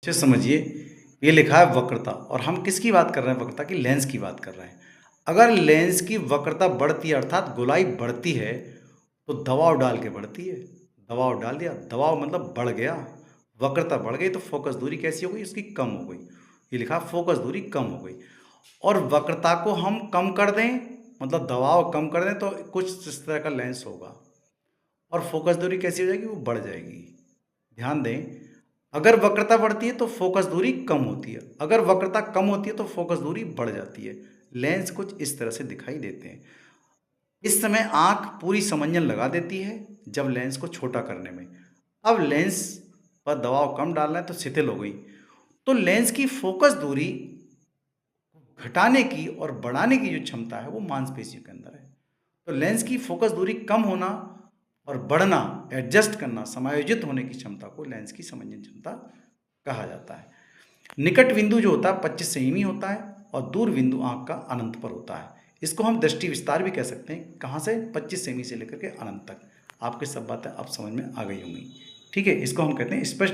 अच्छे समझिए, ये लिखा है वक्रता और हम किसकी बात कर रहे हैं वक्रता की? लेंस की बात कर रहे हैं। अगर लेंस की वक्रता बढ़ती है अर्थात गोलाई बढ़ती है तो दबाव डाल के बढ़ती है। दबाव डाल दिया, दबाव मतलब बढ़ गया, वक्रता बढ़ गई तो फोकस दूरी कैसी हो गई? उसकी कम हो गई। ये लिखा फोकस दूरी कम हो गई और वक्रता को हम कम कर दें मतलब दबाव कम कर दें तो कुछ इस तरह का लेंस होगा और फोकस दूरी कैसी हो जाएगी? वो बढ़ जाएगी। ध्यान दें, अगर वक्रता बढ़ती है तो फोकस दूरी कम होती है, अगर वक्रता कम होती है तो फोकस दूरी बढ़ जाती है। लेंस कुछ इस तरह से दिखाई देते हैं। इस समय आंख पूरी समंजन लगा देती है जब लेंस को छोटा करने में। अब लेंस पर दबाव कम डालना है तो शिथिल हो गई, तो लेंस की फोकस दूरी घटाने की और बढ़ाने की जो क्षमता है वो मांसपेशियों के अंदर है। तो लेंस की फोकस दूरी कम होना और बढ़ना, एडजस्ट करना, समायोजित होने की क्षमता को लेंस की समंजन क्षमता कहा जाता है। निकट बिंदु जो होता है 25 सेमी होता है और दूर बिंदु आंख का अनंत पर होता है। इसको हम दृष्टि विस्तार भी कह सकते हैं। कहाँ से? 25 सेमी से लेकर के अनंत तक। आपके सब बातें अब समझ में आ गई होंगी। ठीक है, इसको हम कहते हैं स्पष्ट